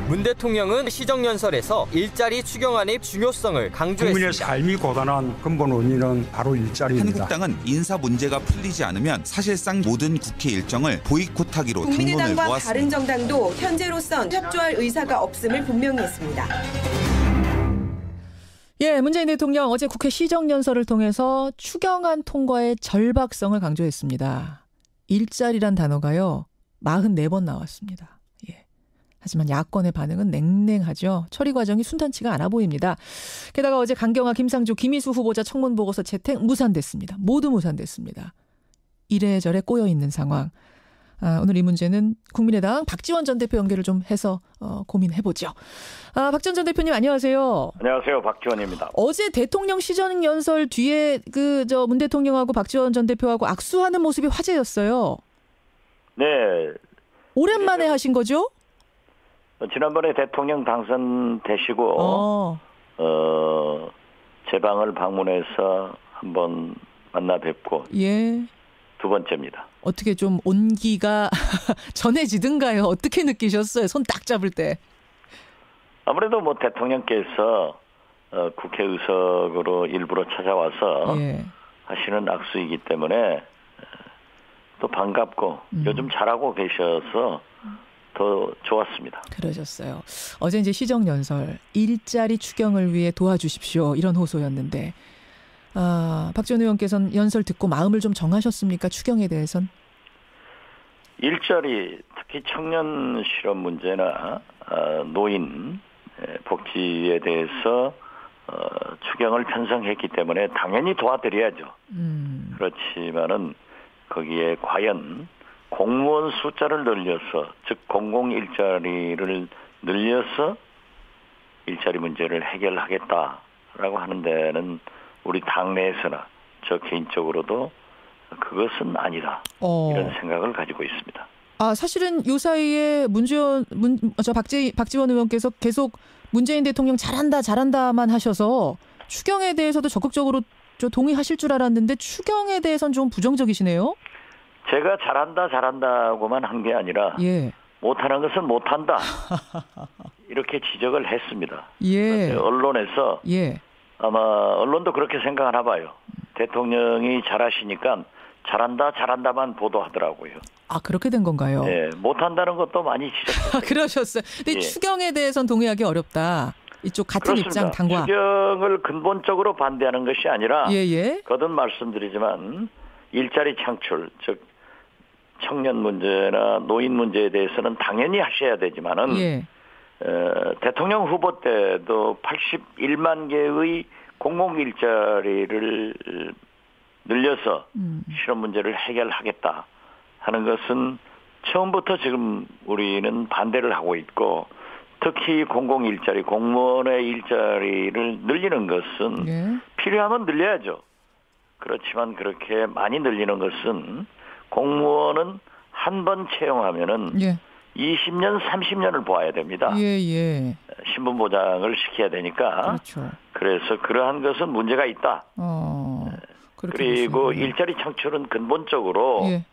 문 대통령은 시정연설에서 일자리 추경안의 중요성을 강조했습니다. 국민의 삶이 고단한 근본 원인은 바로 일자리입니다. 한국당은 인사 문제가 풀리지 않으면 사실상 모든 국회 일정을 보이콧하기로 당론을 국민의당과 모았습니다. 바른정당도 현재로선 협조할 의사가 없음을 분명히 했습니다. 예, 문재인 대통령 어제 국회 시정연설을 통해서 추경안 통과의 절박성을 강조했습니다. 일자리란 단어가요, 44번 나왔습니다. 하지만 야권의 반응은 냉랭하죠. 처리 과정이 순탄치가 않아 보입니다. 게다가 어제 강경화, 김상조, 김희수 후보자 청문 보고서 채택 무산됐습니다. 모두 무산됐습니다. 이래저래 꼬여있는 상황. 오늘 이 문제는 국민의당 박지원 전 대표 연결을 좀 해서 고민해보죠. 박지원 전 대표님 안녕하세요. 안녕하세요. 박지원입니다. 어제 대통령 시정연설 뒤에 문 대통령하고 박지원 전 대표하고 악수하는 모습이 화제였어요. 네. 오랜만에 하신 거죠? 지난번에 대통령 당선되시고 제 방을 방문해서 한번 만나 뵙고 예. 두 번째입니다. 어떻게 좀 온기가 전해지든가요? 어떻게 느끼셨어요? 손 딱 잡을 때. 아무래도 대통령께서 국회의석으로 일부러 찾아와서 예. 하시는 악수이기 때문에 또 반갑고 요즘 잘하고 계셔서 더 좋았습니다. 그러셨어요. 어제 이제 시정연설, 일자리 추경을 위해 도와주십시오. 이런 호소였는데 박지원 의원께서는 연설 듣고 마음을 좀 정하셨습니까? 추경에 대해선? 일자리, 특히 청년 실업 문제나 노인 복지에 대해서 추경을 편성했기 때문에 당연히 도와드려야죠. 그렇지만은 거기에 과연 공무원 숫자를 늘려서, 즉 공공일자리를 늘려서 일자리 문제를 해결하겠다라고 하는 데는 우리 당내에서나 저 개인적으로도 그것은 아니다. 이런 생각을 가지고 있습니다. 사실은 요 사이에 박지원 의원께서 계속 문재인 대통령 잘한다만 하셔서 추경에 대해서도 적극적으로 동의하실 줄 알았는데 추경에 대해서는 좀 부정적이시네요. 제가 잘한다고만 한 게 아니라 예. 못하는 것은 못한다. 이렇게 지적을 했습니다. 예. 언론에서 예. 아마 언론도 그렇게 생각하나 봐요. 대통령이 잘하시니까 잘한다만 보도하더라고요. 그렇게 된 건가요? 네, 못한다는 것도 많이 지적했어요. 그러셨어요. 근데 예. 추경에 대해서는 동의하기 어렵다. 이쪽 같은 그렇습니다. 입장 당과. 추경을 근본적으로 반대하는 것이 아니라 예. 거듭 말씀드리지만 일자리 창출, 즉 청년 문제나 노인 문제에 대해서는 당연히 하셔야 되지만은 예. 대통령 후보 때도 81만 개의 공공일자리를 늘려서 실업 문제를 해결하겠다 하는 것은 처음부터 지금 우리는 반대를 하고 있고, 특히 공공일자리, 공무원의 일자리를 늘리는 것은 예. 필요하면 늘려야죠. 그렇지만 그렇게 많이 늘리는 것은 공무원은 한 번 채용하면은 예. 20년, 30년을 보아야 됩니다. 예. 신분 보장을 시켜야 되니까. 그렇죠. 그래서 그러한 것은 문제가 있다. 그리고 보시는군요. 일자리 창출은 근본적으로 예.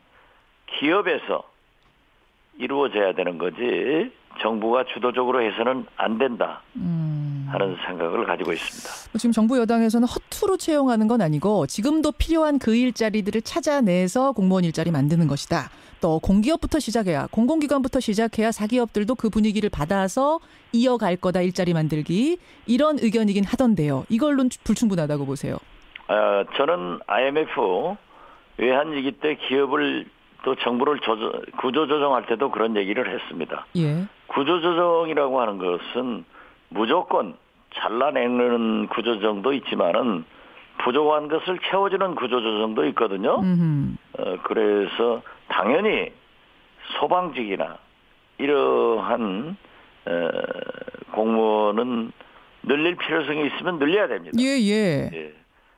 기업에서 이루어져야 되는 거지 정부가 주도적으로 해서는 안 된다 하는 생각을 가지고 있습니다. 지금 정부 여당에서는 허투루 채용하는 건 아니고 지금도 필요한 그 일자리들을 찾아내서 공무원 일자리 만드는 것이다. 또 공기업부터 시작해야, 공공기관부터 시작해야 사기업들도 그 분위기를 받아서 이어갈 거다, 일자리 만들기. 이런 의견이긴 하던데요. 이걸로는 불충분하다고 보세요. 저는 IMF 외환위기 때 기업을 또 정부를 구조조정할 때도 그런 얘기를 했습니다. 예. 구조조정이라고 하는 것은 무조건 잘라내는 구조조정도 있지만은 부족한 것을 채워주는 구조조정도 있거든요. 그래서 당연히 소방직이나 이러한 공무원은 늘릴 필요성이 있으면 늘려야 됩니다. 예.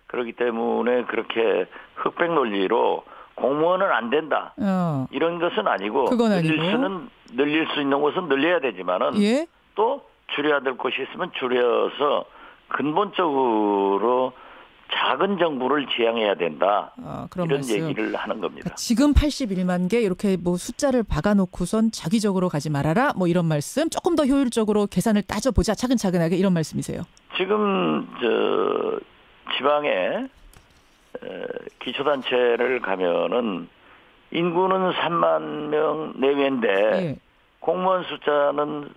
그렇기 때문에 그렇게 흑백 논리로 공무원은 안 된다. 이런 것은 아니고, 그건 아니고. 늘릴 수 있는 것은 늘려야 되지만은 예? 또 줄여야 될 것이 있으면 줄여서 근본적으로 작은 정부를 지향해야 된다. 그런 이런 말씀. 얘기를 하는 겁니다. 그러니까 지금 81만 개 이렇게 뭐 숫자를 박아놓고선 자기적으로 가지 말아라 뭐 이런 말씀. 조금 더 효율적으로 계산을 따져보자 차근차근하게 이런 말씀이세요. 지금 지방에 기초단체를 가면은 인구는 3만 명 내외인데 예. 공무원 숫자는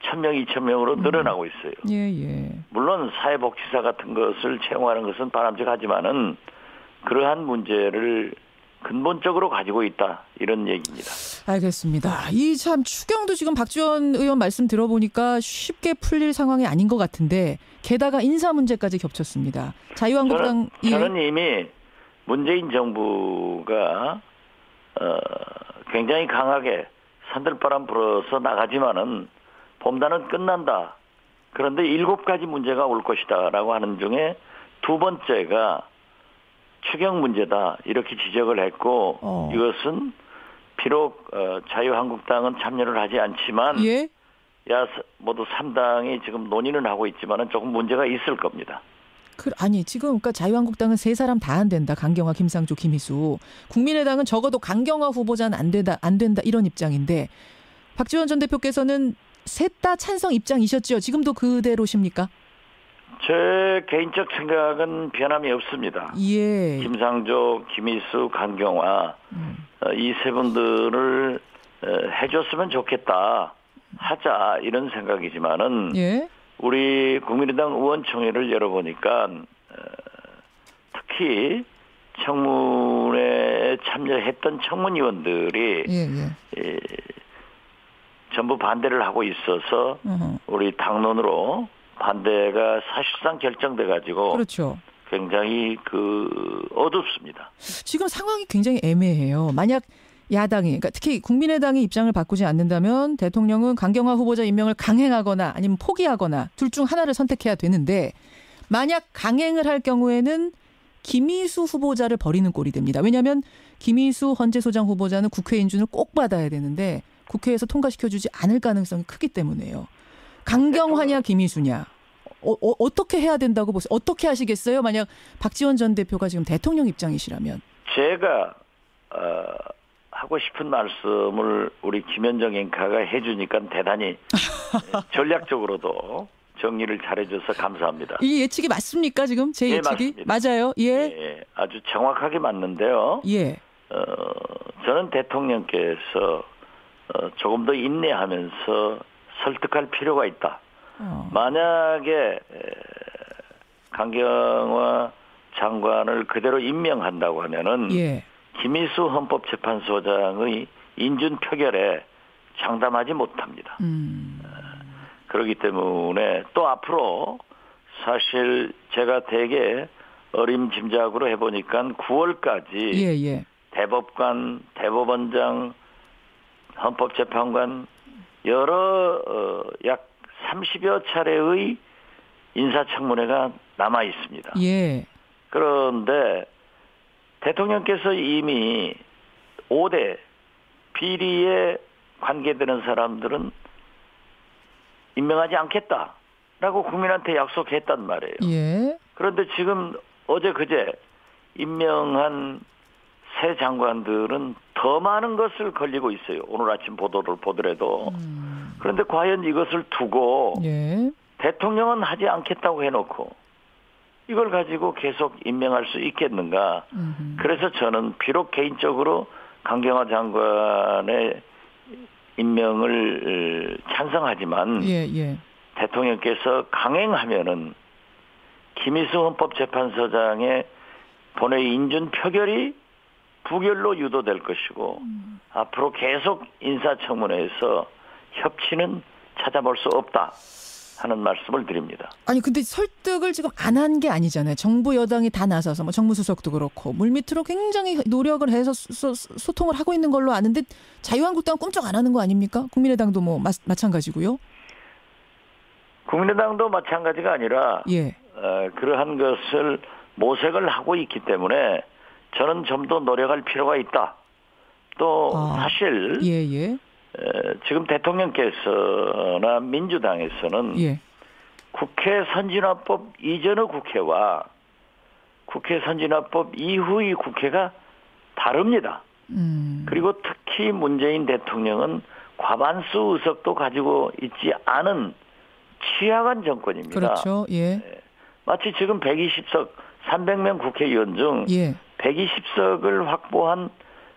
1,000명, 2,000명으로 늘어나고 있어요. 예. 물론 사회복지사 같은 것을 채용하는 것은 바람직하지만은 그러한 문제를 근본적으로 가지고 있다 이런 얘기입니다. 알겠습니다. 이 참 추경도 지금 박지원 의원 말씀 들어보니까 쉽게 풀릴 상황이 아닌 것 같은데 게다가 인사 문제까지 겹쳤습니다. 자유한국당 저는 이미 문재인 정부가 굉장히 강하게 산들바람 불어서 나가지만은 봄단은 끝난다. 그런데 7가지 문제가 올 것이다라고 하는 중에 두 번째가 추경 문제다 이렇게 지적을 했고 이것은 비록 자유한국당은 참여를 하지 않지만 예? 모두 3당이 지금 논의는 하고 있지만은 조금 문제가 있을 겁니다. 아니 지금 그러니까 자유한국당은 세 사람 다 안 된다. 강경화, 김상조, 김희수. 국민의당은 적어도 강경화 후보자는 안 된다 이런 입장인데 박지원 전 대표께서는 셋 다 찬성 입장이셨죠. 지금도 그대로십니까? 제 개인적 생각은 변함이 없습니다. 예. 김상조, 김희수, 강경화 이 세 분들을 해줬으면 좋겠다. 하자 이런 생각이지만은 예. 우리 국민의당 의원총회를 열어보니까 특히 청문회에 참여했던 청문위원들이 전부 반대를 하고 있어서 우리 당론으로 반대가 사실상 결정돼 가지고 그렇죠. 굉장히 어둡습니다. 지금 상황이 굉장히 애매해요. 만약 야당이 그러니까 특히 국민의당이 입장을 바꾸지 않는다면 대통령은 강경화 후보자 임명을 강행하거나 아니면 포기하거나 둘 중 하나를 선택해야 되는데 만약 강행을 할 경우에는 김희수 후보자를 버리는 꼴이 됩니다. 왜냐하면 김희수 헌재소장 후보자는 국회 인준을 꼭 받아야 되는데 국회에서 통과시켜주지 않을 가능성이 크기 때문에요. 강경화냐 김희수냐. 어떻게 해야 된다고 보세요? 어떻게 하시겠어요? 만약 박지원 전 대표가 지금 대통령 입장이시라면. 제가 하고 싶은 말씀을 우리 김현정 앵커가 해주니까 대단히 전략적으로도 정리를 잘해줘서 감사합니다. 이 예측이 맞습니까 지금? 제 예측이? 맞습니다. 맞아요. 예. 예, 아주 정확하게 맞는데요. 예. 저는 대통령께서 조금 더 인내하면서 설득할 필요가 있다. 만약에 강경화 장관을 그대로 임명한다고 하면은 김희수 헌법재판소장의 인준 표결에 장담하지 못합니다. 그렇기 때문에 또 앞으로 사실 제가 되게 어림짐작으로 해보니까 9월까지 대법관, 대법원장, 헌법재판관 여러 약 30여 차례의 인사청문회가 남아 있습니다. 그런데 대통령께서 이미 5대 비리에 관계되는 사람들은 임명하지 않겠다라고 국민한테 약속했단 말이에요. 그런데 지금 어제 그제 임명한 새 장관들은 더 많은 것을 걸리고 있어요. 오늘 아침 보도를 보더라도. 그런데 과연 이것을 두고 대통령은 하지 않겠다고 해놓고 이걸 가지고 계속 임명할 수 있겠는가. 그래서 저는 비록 개인적으로 강경화 장관의 임명을 찬성하지만 대통령께서 강행하면은 김희수 헌법재판소장의 본회의 인준 표결이 부결로 유도될 것이고 앞으로 계속 인사청문회에서 협치는 찾아볼 수 없다 하는 말씀을 드립니다. 아니 근데 설득을 지금 안 한 게 아니잖아요. 정부 여당이 다 나서서 뭐 정무수석도 그렇고 물밑으로 굉장히 노력을 해서 소통을 하고 있는 걸로 아는데 자유한국당은 꼼짝 안 하는 거 아닙니까? 국민의당도 뭐 마찬가지고요. 국민의당도 마찬가지가 아니라 그러한 것을 모색을 하고 있기 때문에 저는 좀 더 노력할 필요가 있다. 또 사실 지금 대통령께서나 민주당에서는 국회 선진화법 이전의 국회와 국회 선진화법 이후의 국회가 다릅니다. 그리고 특히 문재인 대통령은 과반수 의석도 가지고 있지 않은 취약한 정권입니다. 그렇죠. 예. 네. 마치 지금 120석 300명 국회의원 중 예. 120석을 확보한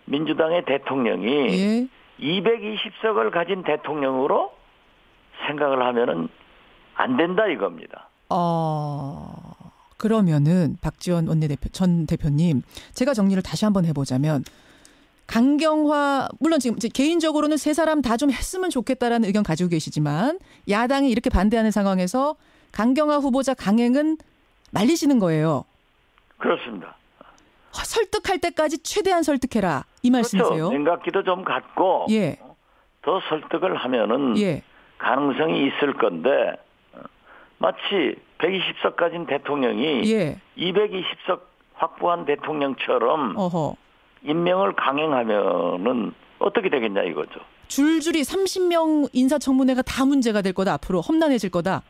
민주당의 대통령이 예. 220석을 가진 대통령으로 생각을 하면은 안 된다 이겁니다. 그러면은 박지원 전 대표님, 제가 정리를 다시 한번 해보자면 강경화, 물론 지금 개인적으로는 세 사람 다 좀 했으면 좋겠다라는 의견 가지고 계시지만 야당이 이렇게 반대하는 상황에서 강경화 후보자 강행은 말리시는 거예요. 그렇습니다. 설득할 때까지 최대한 설득해라 이 말씀이세요? 그렇죠. 냉각기도 좀 갖고 예. 더 설득을 하면은 예. 가능성이 있을 건데 마치 120석 가진 대통령이 예. 220석 확보한 대통령처럼 임명을 강행하면은 어떻게 되겠냐 이거죠. 줄줄이 30명 인사청문회가 다 문제가 될 거다. 앞으로 험난해질 거다.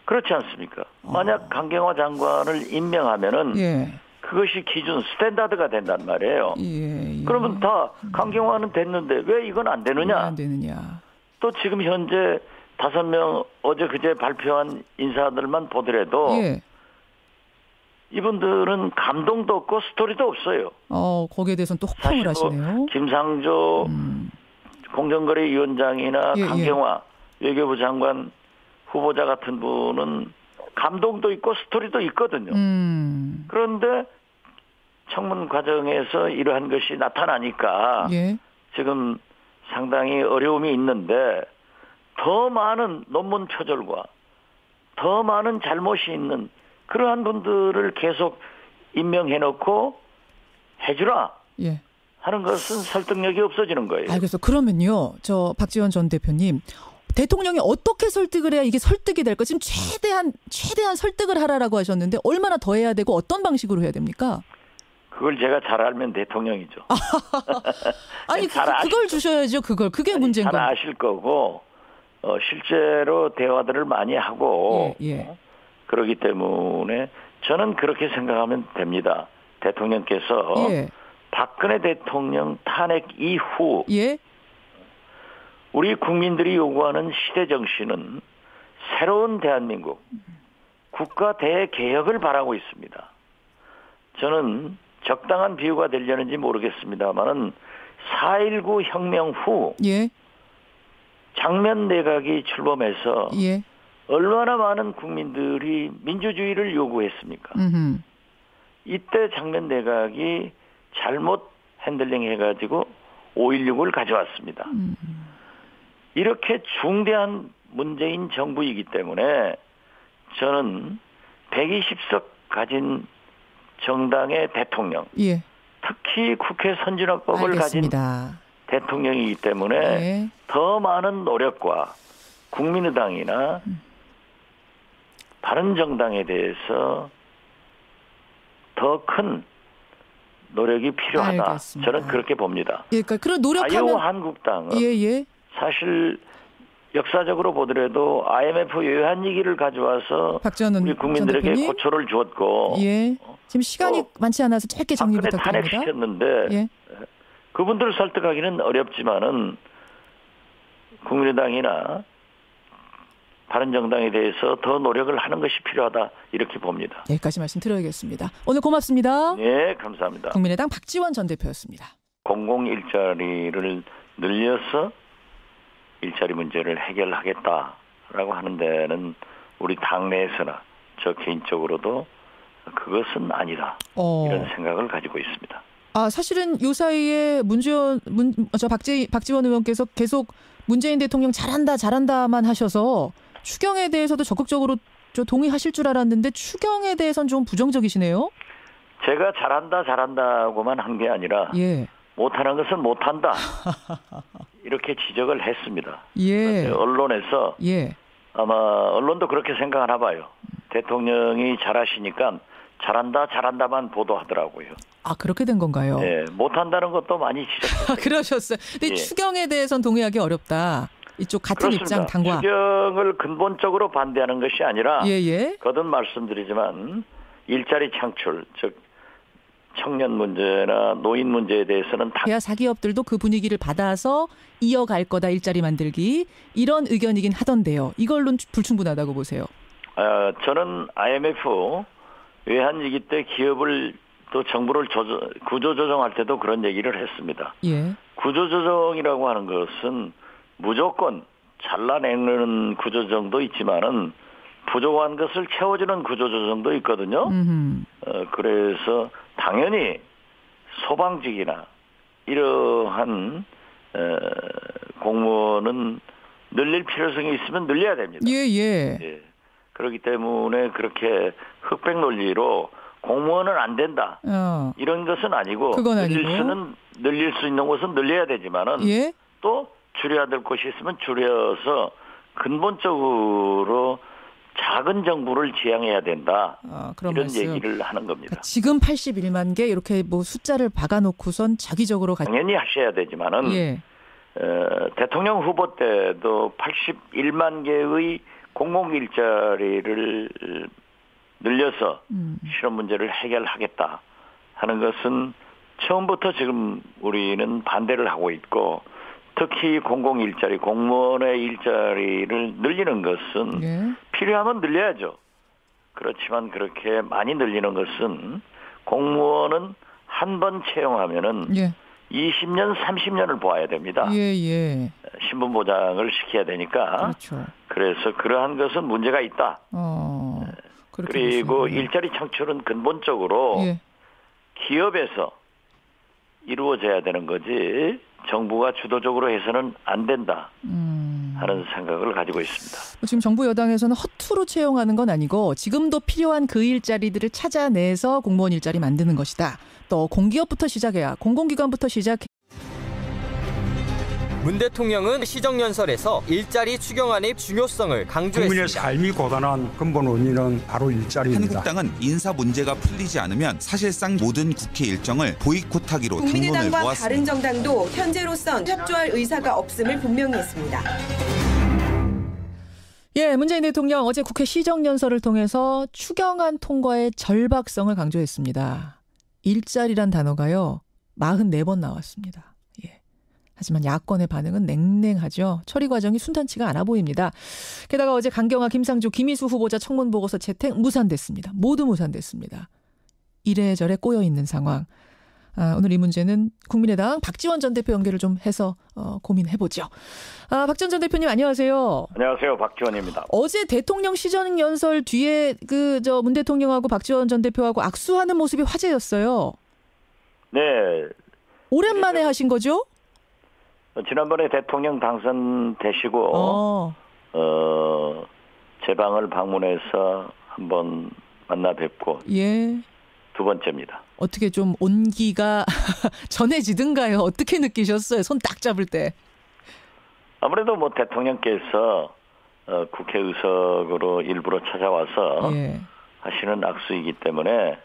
그렇지 않습니까? 만약 강경화 장관을 임명하면은 예. 그것이 기준 스탠다드가 된단 말이에요. 예. 그러면 다 강경화는 됐는데 왜 이건 안 되느냐? 왜 안 되느냐? 또 지금 현재 5명 어제 그제 발표한 인사들만 보더라도 예. 이분들은 감동도 없고 스토리도 없어요. 거기에 대해서는 또 혹평을 하시네요. 김상조 공정거래위원장이나 예, 강경화 외교부 장관 후보자 같은 분은 감동도 있고 스토리도 있거든요. 그런데 청문 과정에서 이러한 것이 나타나니까 예. 지금 상당히 어려움이 있는데 더 많은 논문 표절과 더 많은 잘못이 있는 그러한 분들을 계속 임명해놓고 해주라 예. 하는 것은 설득력이 없어지는 거예요. 알겠어. 그러면요. 박지원 전 대표님. 대통령이 어떻게 설득을 해야 이게 설득이 될까? 지금 최대한 설득을 하라라고 하셨는데 얼마나 더 해야 되고 어떤 방식으로 해야 됩니까? 그걸 제가 잘 알면 대통령이죠. 아니 그걸 주셔야죠. 그게 문제인 잘 거예요. 아실 거고 실제로 대화들을 많이 하고 예. 그러기 때문에 저는 그렇게 생각하면 됩니다. 대통령께서 예. 박근혜 대통령 탄핵 이후 예. 우리 국민들이 요구하는 시대 정신은 새로운 대한민국, 국가 대개혁을 바라고 있습니다. 저는 적당한 비유가 되려는지 모르겠습니다만은 4.19 혁명 후 예. 장면 내각이 출범해서 예. 얼마나 많은 국민들이 민주주의를 요구했습니까? 이때 장면 내각이 잘못 핸들링 해가지고 5.16을 가져왔습니다. 이렇게 중대한 문재인 정부이기 때문에 저는 120석 가진 정당의 대통령, 예. 특히 국회 선진화법을 알겠습니다. 가진 대통령이기 때문에 예. 더 많은 노력과 국민의당이나 바른정당에 대해서 더 큰 노력이 필요하다. 알겠습니다. 저는 그렇게 봅니다. 예, 그러니까 그런 노력하면 자유한국당은 예. 사실 역사적으로 보더라도 IMF 외환위기를 가져와서 우리 국민들에게 고초를 주었고 예. 지금 시간이 많지 않아서 짧게 정리 부탁드립니다. 탄핵시켰는데 예. 그분들을 설득하기는 어렵지만은 국민의당이나 바른정당에 대해서 더 노력을 하는 것이 필요하다 이렇게 봅니다. 여기까지 말씀 드려야겠습니다. 오늘 고맙습니다. 네, 감사합니다. 국민의당 박지원 전 대표였습니다. 공공 일자리를 늘려서 일자리 문제를 해결하겠다라고 하는 데는 우리 당내에서나 저 개인적으로도 그것은 아니다. 이런 생각을 가지고 있습니다. 사실은 요 사이에 박지원 의원께서 계속 문재인 대통령 잘한다만 하셔서 추경에 대해서도 적극적으로 동의하실 줄 알았는데 추경에 대해서는 좀 부정적이시네요. 제가 잘한다고만 한 게 아니라 예. 못하는 것은 못한다. 이렇게 지적을 했습니다. 예. 언론에서 예. 아마 언론도 그렇게 생각하나 봐요. 대통령이 잘하시니까 잘한다만 보도하더라고요. 그렇게 된 건가요? 네, 못한다는 것도 많이 지적했어요. 그러셨어요. 근데 예. 추경에 대해서는 동의하기 어렵다. 이쪽 같은 그렇습니다. 입장 당과. 추경을 근본적으로 반대하는 것이 아니라 예. 거듭 말씀드리지만 일자리 창출, 즉 청년 문제나 노인 문제에 대해서는 다 사기업들도 그 분위기를 받아서 이어갈 거다, 일자리 만들기, 이런 의견이긴 하던데요. 이걸로는 불충분하다고 보세요. 저는 IMF 외환위기 때 기업을 또 정부를 구조조정할 때도 그런 얘기를 했습니다. 예. 구조조정이라고 하는 것은 무조건 잘라내는 구조조정도 있지만은 부족한 것을 채워주는 구조조정도 있거든요. 그래서 당연히 소방직이나 이러한 공무원은 늘릴 필요성이 있으면 늘려야 됩니다. 예. 그렇기 때문에 그렇게 흑백 논리로 공무원은 안 된다. 이런 것은 아니고, 늘릴 수 있는 곳은 늘려야 되지만은 또 줄여야 될 곳이 있으면 줄여서 근본적으로 작은 정부를 지향해야 된다. 이런 말씀. 얘기를 하는 겁니다. 그러니까 지금 81만 개 이렇게 뭐 숫자를 박아놓고선 자기적으로 당연히 하셔야 되지만은 대통령 후보 때도 81만 개의 공공 일자리를 늘려서 실업 문제를 해결하겠다 하는 것은 처음부터 지금 우리는 반대를 하고 있고, 특히 공공 일자리, 공무원의 일자리를 늘리는 것은 필요하면 늘려야죠. 그렇지만 그렇게 많이 늘리는 것은 공무원은 한 번 채용하면은 20년, 30년을 보아야 됩니다. 신분 보장을 시켜야 되니까. 그렇죠. 그래서 그러한 것은 문제가 있다. 그리고 보시면. 일자리 창출은 근본적으로 기업에서 이루어져야 되는 거지 정부가 주도적으로 해서는 안 된다 하는 생각을 가지고 있습니다. 지금 정부 여당에서는 허투루 채용하는 건 아니고 지금도 필요한 그 일자리들을 찾아내서 공무원 일자리 만드는 것이다. 또 공기업부터 시작해야 공공기관부터 시작해. 문 대통령은 시정연설에서 일자리 추경안의 중요성을 강조했습니다. 국민의 삶이 고단한 근본 원인은 바로 일자리입니다. 한국당은 인사 문제가 풀리지 않으면 사실상 모든 국회 일정을 보이콧하기로 당론을 국민의당과 모았습니다. 다른 정당도 현재로선 협조할 의사가 없음을 분명히 했습니다. 문재인 대통령 어제 국회 시정연설을 통해서 추경안 통과의 절박성을 강조했습니다. 일자리란 단어가요, 44번 나왔습니다. 하지만 야권의 반응은 냉랭하죠. 처리 과정이 순탄치가 않아 보입니다. 게다가 어제 강경화, 김상조, 김희수 후보자 청문 보고서 채택 무산됐습니다. 모두 무산됐습니다. 이래저래 꼬여있는 상황. 오늘 이 문제는 국민의당 박지원 전 대표 연결을 좀 해서 고민해보죠. 박지원 전 대표님 안녕하세요. 안녕하세요. 박지원입니다. 어제 대통령 시정연설 뒤에 문 대통령하고 박지원 전 대표하고 악수하는 모습이 화제였어요. 네. 오랜만에 하신 거죠? 지난번에 대통령 당선되시고 제 방을 방문해서 한번 만나 뵙고 두 번째입니다. 어떻게 좀 온기가 전해지든가요? 어떻게 느끼셨어요? 손 딱 잡을 때. 아무래도 대통령께서 국회의석으로 일부러 찾아와서 하시는 악수이기 때문에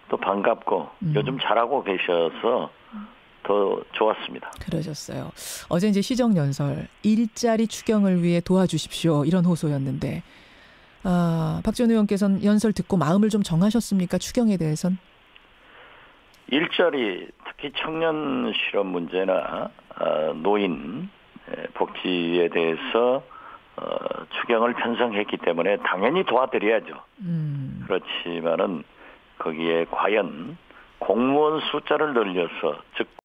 또 반갑고 요즘 잘하고 계셔서 더 좋았습니다. 그러셨어요. 어제 이제 시정연설, 일자리 추경을 위해 도와주십시오, 이런 호소였는데 박지원 의원께서는 연설 듣고 마음을 좀 정하셨습니까? 추경에 대해선? 일자리, 특히 청년 실업 문제나 노인 복지에 대해서 추경을 편성했기 때문에 당연히 도와드려야죠. 그렇지만은 거기에 과연 공무원 숫자를 늘려서, 즉